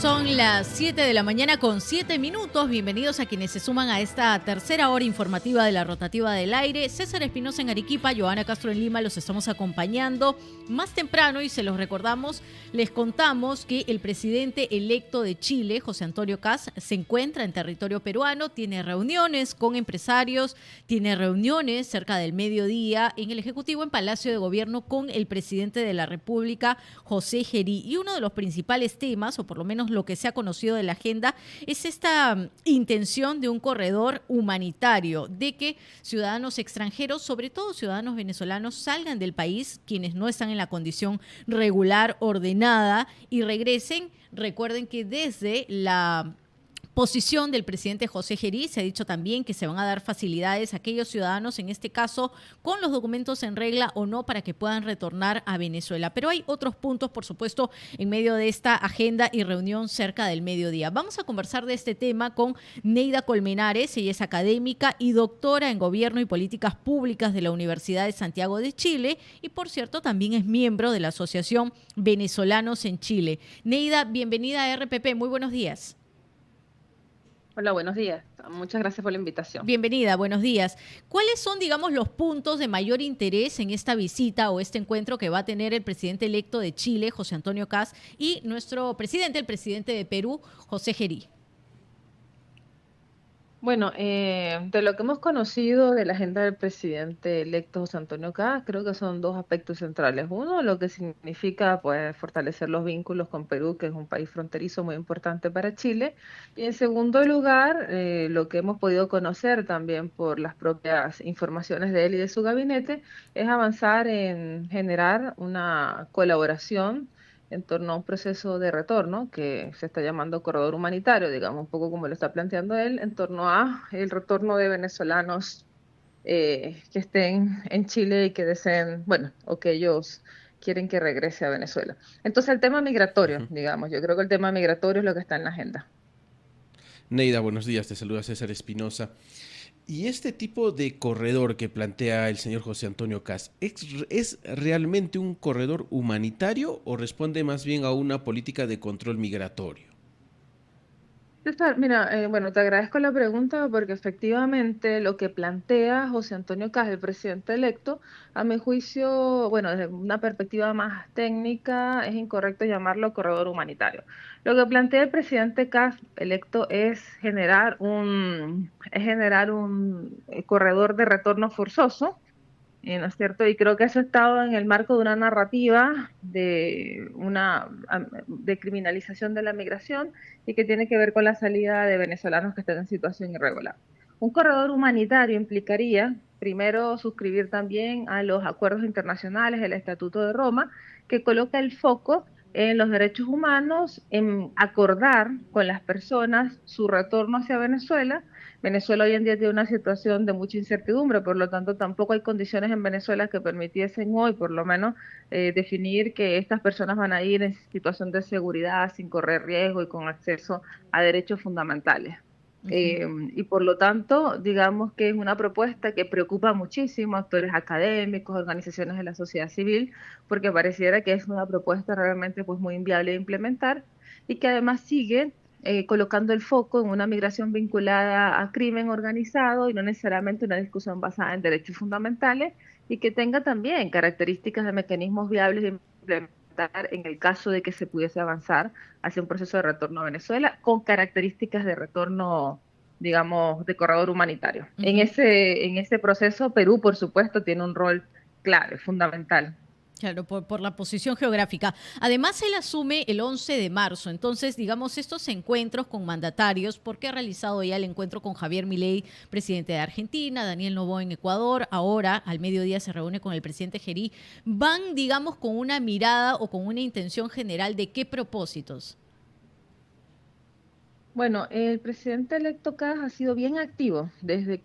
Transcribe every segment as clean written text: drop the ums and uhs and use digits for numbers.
Son las 7 de la mañana con 7 minutos. Bienvenidos a quienes se suman a esta tercera hora informativa de la rotativa del aire. César Espinosa en Arequipa, Joana Castro en Lima, los estamos acompañando más temprano y se los recordamos, les contamos que el presidente electo de Chile, José Antonio Kast, se encuentra en territorio peruano, tiene reuniones con empresarios, tiene reuniones cerca del mediodía en el Ejecutivo en Palacio de Gobierno con el presidente de la República, José Gerí. Y uno de los principales temas, o por lo menos lo que se ha conocido de la agenda, es esta intención de un corredor humanitario, de que ciudadanos extranjeros, sobre todo ciudadanos venezolanos, salgan del país, quienes no están en la condición regular, ordenada, y regresen. Recuerden que desde la posición del presidente José Gerí se ha dicho también que se van a dar facilidades a aquellos ciudadanos, en este caso con los documentos en regla o no, para que puedan retornar a Venezuela. Pero hay otros puntos, por supuesto, en medio de esta agenda y reunión cerca del mediodía. Vamos a conversar de este tema con Neida Colmenares. Ella es académica y doctora en Gobierno y Políticas Públicas de la Universidad de Santiago de Chile y, por cierto, también es miembro de la Asociación Venezolanos en Chile. Neida, bienvenida a RPP. Muy buenos días. Hola, buenos días. Muchas gracias por la invitación. Bienvenida, buenos días. ¿Cuáles son, digamos, los puntos de mayor interés en esta visita o este encuentro que va a tener el presidente electo de Chile, José Antonio Kast, y nuestro presidente, el presidente de Perú, José Gerí? Bueno, de lo que hemos conocido de la agenda del presidente electo José Antonio Kast, creo que son dos aspectos centrales. Uno, lo que significa pues fortalecer los vínculos con Perú, que es un país fronterizo muy importante para Chile. Y en segundo lugar, lo que hemos podido conocer también por las propias informaciones de él y de su gabinete, es avanzar en generar una colaboración en torno a un proceso de retorno que se está llamando corredor humanitario, digamos, un poco como lo está planteando él, en torno a el retorno de venezolanos que estén en Chile y que deseen, bueno, o que ellos quieren que regrese a Venezuela. Entonces, el tema migratorio, digamos, yo creo que el tema migratorio es lo que está en la agenda. Neida, buenos días, te saluda César Espinosa. ¿Y este tipo de corredor que plantea el señor José Antonio Kast, es realmente un corredor humanitario o responde más bien a una política de control migratorio? César, mira, bueno, te agradezco la pregunta porque efectivamente lo que plantea José Antonio Kast, el presidente electo, a mi juicio, bueno, desde una perspectiva más técnica, es incorrecto llamarlo corredor humanitario. Lo que plantea el presidente Kast electo es generar un corredor de retorno forzoso, ¿no es cierto? Y creo que eso ha estado en el marco de una narrativa de criminalización de la migración y que tiene que ver con la salida de venezolanos que están en situación irregular. Un corredor humanitario implicaría, primero, suscribir también a los acuerdos internacionales, el Estatuto de Roma, que coloca el foco en los derechos humanos, en acordar con las personas su retorno hacia Venezuela. Venezuela hoy en día tiene una situación de mucha incertidumbre, por lo tanto tampoco hay condiciones en Venezuela que permitiesen hoy, por lo menos, definir que estas personas van a ir en situación de seguridad, sin correr riesgo y con acceso a derechos fundamentales. Uh-huh. Y por lo tanto, digamos que es una propuesta que preocupa muchísimo a actores académicos, organizaciones de la sociedad civil, porque pareciera que es una propuesta realmente pues muy inviable de implementar y que además sigue colocando el foco en una migración vinculada a crimen organizado y no necesariamente una discusión basada en derechos fundamentales y que tenga también características de mecanismos viables de implementar en el caso de que se pudiese avanzar hacia un proceso de retorno a Venezuela con características de retorno, digamos, de corredor humanitario. Uh-huh. En ese proceso, Perú, por supuesto, tiene un rol clave, fundamental. Claro, por la posición geográfica. Además, él asume el 11 de marzo. Entonces, digamos, estos encuentros con mandatarios, porque ha realizado ya el encuentro con Javier Milei, presidente de Argentina, Daniel Noboa en Ecuador, ahora al mediodía se reúne con el presidente Gerí, van, digamos, con una mirada o con una intención general de qué propósitos. Bueno, el presidente electo Kast ha sido bien activo desde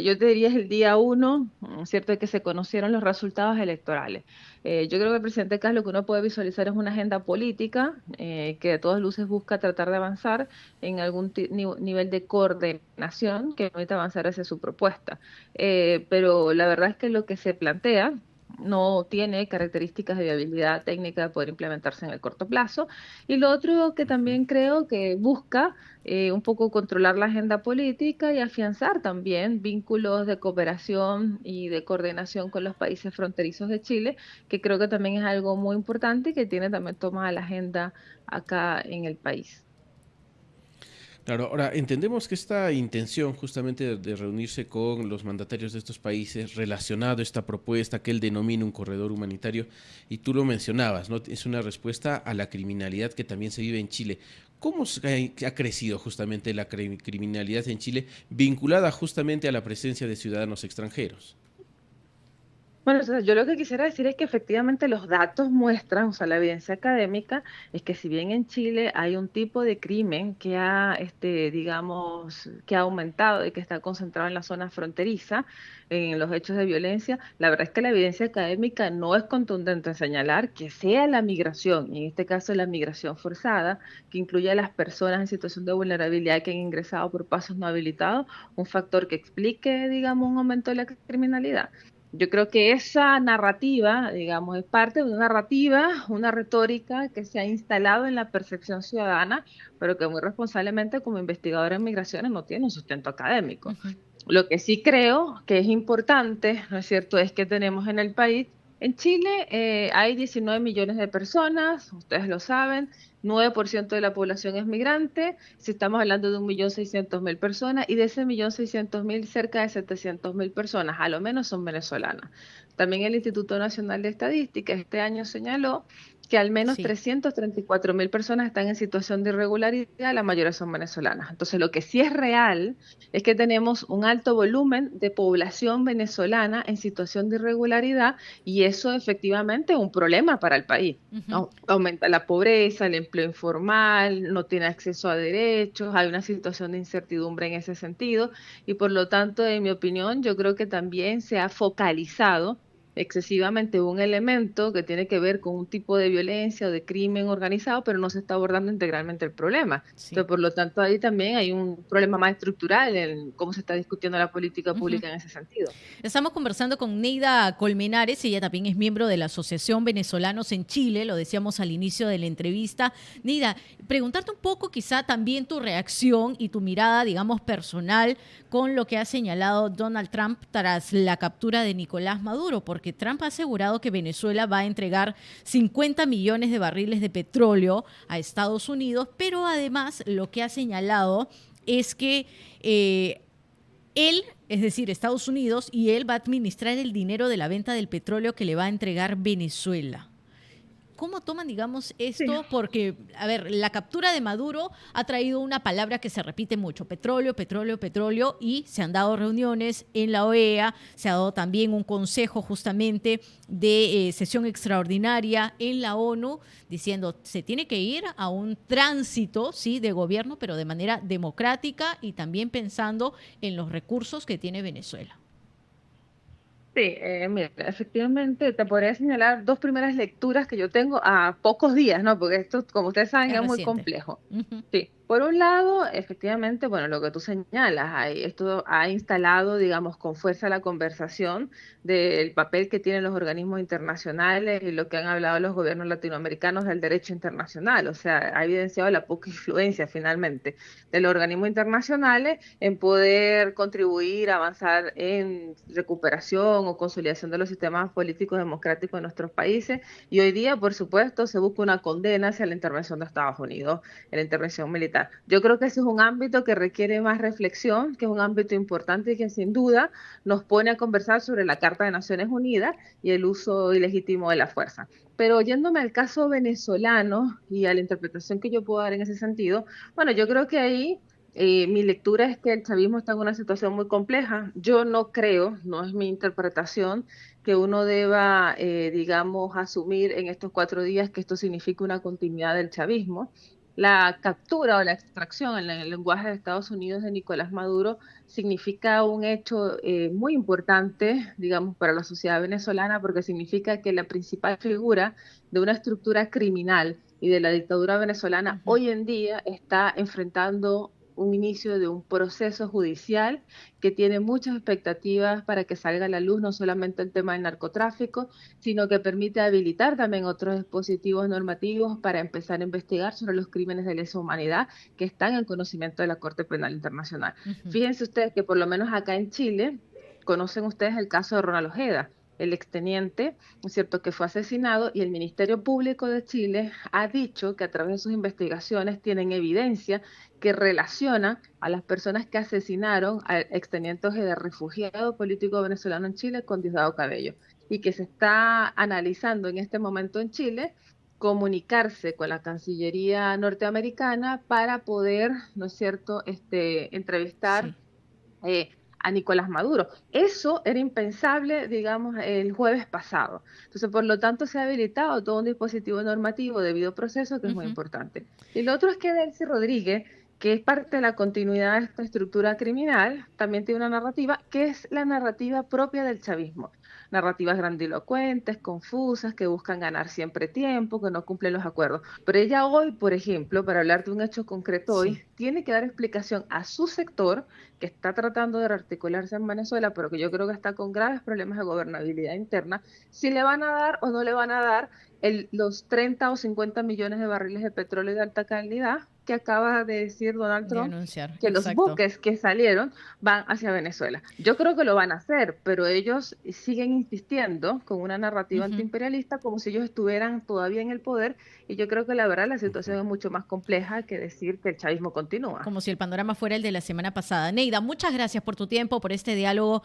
yo te diría es el día uno, ¿cierto?, de que se conocieron los resultados electorales. Yo creo que el presidente Kast lo que uno puede visualizar es una agenda política que de todas luces busca tratar de avanzar en algún nivel de coordinación que permita avanzar hacia su propuesta. Pero la verdad es que lo que se plantea no tiene características de viabilidad técnica de poder implementarse en el corto plazo. Y lo otro que también creo que busca un poco controlar la agenda política y afianzar también vínculos de cooperación y de coordinación con los países fronterizos de Chile, que creo que también es algo muy importante y que tiene también tomada la agenda acá en el país. Claro, ahora entendemos que esta intención justamente de reunirse con los mandatarios de estos países relacionado a esta propuesta que él denomina un corredor humanitario, y tú lo mencionabas, ¿no? Es una respuesta a la criminalidad que también se vive en Chile. ¿Cómo ha crecido justamente la criminalidad en Chile vinculada justamente a la presencia de ciudadanos extranjeros? Bueno, o sea, yo lo que quisiera decir es que efectivamente los datos muestran, o sea, la evidencia académica es que si bien en Chile hay un tipo de crimen que ha, digamos, que ha aumentado y que está concentrado en la zona fronteriza, en los hechos de violencia, la verdad es que la evidencia académica no es contundente en señalar que sea la migración, y en este caso la migración forzada, que incluye a las personas en situación de vulnerabilidad que han ingresado por pasos no habilitados, un factor que explique, digamos, un aumento de la criminalidad. Yo creo que esa narrativa, digamos, es parte de una narrativa, una retórica que se ha instalado en la percepción ciudadana, pero que muy responsablemente como investigadora en migraciones no tiene un sustento académico. Ujú. Lo que sí creo que es importante, ¿no es cierto?, es que tenemos en el país, en Chile hay 19 millones de personas, ustedes lo saben, 9% de la población es migrante, si estamos hablando de 1.600.000 personas, y de ese 1.600.000, cerca de 700.000 personas, a lo menos son venezolanas. También el Instituto Nacional de Estadística este año señaló que al menos Sí. 334.000 personas están en situación de irregularidad, la mayoría son venezolanas. Entonces, lo que sí es real es que tenemos un alto volumen de población venezolana en situación de irregularidad, y eso efectivamente es un problema para el país. Ujú. Aumenta la pobreza, el empleo informal, no tiene acceso a derechos, hay una situación de incertidumbre en ese sentido, y por lo tanto, en mi opinión, yo creo que también se ha focalizado excesivamente un elemento que tiene que ver con un tipo de violencia o de crimen organizado, pero no se está abordando integralmente el problema. Sí. Entonces, por lo tanto, ahí también hay un problema más estructural en cómo se está discutiendo la política Ujú. pública en ese sentido. Estamos conversando con Neida Colmenares, ella también es miembro de la Asociación Venezolanos en Chile, lo decíamos al inicio de la entrevista. Neida, preguntarte un poco quizá también tu reacción y tu mirada, digamos, personal con lo que ha señalado Donald Trump tras la captura de Nicolás Maduro, porque Trump ha asegurado que Venezuela va a entregar 50 millones de barriles de petróleo a Estados Unidos, pero además lo que ha señalado es que él, es decir, Estados Unidos, y él va a administrar el dinero de la venta del petróleo que le va a entregar Venezuela. ¿Cómo toman, digamos, Sí. esto? Porque, a ver, la captura de Maduro ha traído una palabra que se repite mucho, petróleo, petróleo, petróleo, y se han dado reuniones en la OEA, se ha dado también un consejo justamente de sesión extraordinaria en la ONU, diciendo se tiene que ir a un tránsito, sí, de gobierno, pero de manera democrática y también pensando en los recursos que tiene Venezuela. Sí, mira, efectivamente te podría señalar dos primeras lecturas que yo tengo a pocos días, ¿no? Porque esto, como ustedes saben, Es es muy reciente. complejo. Ujú. Sí, por un lado, efectivamente, bueno, lo que tú señalas, esto ha instalado, digamos, con fuerza la conversación del papel que tienen los organismos internacionales y lo que han hablado los gobiernos latinoamericanos del derecho internacional. O sea, ha evidenciado la poca influencia finalmente de los organismos internacionales en poder contribuir a avanzar en recuperación o consolidación de los sistemas políticos democráticos de nuestros países. Y hoy día, por supuesto, se busca una condena hacia la intervención de Estados Unidos, en la intervención militar. Yo creo que ese es un ámbito que requiere más reflexión, que es un ámbito importante y que sin duda nos pone a conversar sobre la Carta de Naciones Unidas y el uso ilegítimo de la fuerza. Pero yéndome al caso venezolano y a la interpretación que yo puedo dar en ese sentido, bueno, yo creo que ahí mi lectura es que el chavismo está en una situación muy compleja. Yo no creo, no es mi interpretación, que uno deba, digamos, asumir en estos 4 días que esto significa una continuidad del chavismo. La captura o la extracción en el lenguaje de Estados Unidos de Nicolás Maduro significa un hecho muy importante, digamos, para la sociedad venezolana, porque significa que la principal figura de una estructura criminal y de la dictadura venezolana Ujú. hoy en día está enfrentando un inicio de un proceso judicial que tiene muchas expectativas para que salga a la luz no solamente el tema del narcotráfico, sino que permite habilitar también otros dispositivos normativos para empezar a investigar sobre los crímenes de lesa humanidad que están en conocimiento de la Corte Penal Internacional. Fíjense ustedes que por lo menos acá en Chile, conocen ustedes el caso de Ronald Ojeda, el exteniente, ¿no es cierto?, que fue asesinado, y el Ministerio Público de Chile ha dicho que a través de sus investigaciones tienen evidencia que relaciona a las personas que asesinaron al exteniente Ojeda, refugiado político venezolano en Chile, con Diosdado Cabello, y que se está analizando en este momento en Chile comunicarse con la Cancillería norteamericana para poder, ¿no es cierto?, entrevistar a Nicolás Maduro. Eso era impensable, digamos, el jueves pasado. Entonces, por lo tanto, se ha habilitado todo un dispositivo normativo debido proceso que es muy importante. Y lo otro es que Delcy Rodríguez, que es parte de la continuidad de esta estructura criminal, también tiene una narrativa que es la narrativa propia del chavismo. Narrativas grandilocuentes, confusas, que buscan ganar siempre tiempo, que no cumplen los acuerdos. Pero ella hoy, por ejemplo, para hablar de un hecho concreto hoy, tiene que dar explicación a su sector, que está tratando de rearticularse en Venezuela, pero que yo creo que está con graves problemas de gobernabilidad interna, si le van a dar o no le van a dar los 30 o 50 millones de barriles de petróleo de alta calidad que acaba de decir Donald Trump, que los buques que salieron van hacia Venezuela. Yo creo que lo van a hacer, pero ellos siguen insistiendo con una narrativa antiimperialista como si ellos estuvieran todavía en el poder, y yo creo que la verdad la situación es mucho más compleja que decir que el chavismo continúa. Como si el panorama fuera el de la semana pasada. Neida, muchas gracias por tu tiempo, por este diálogo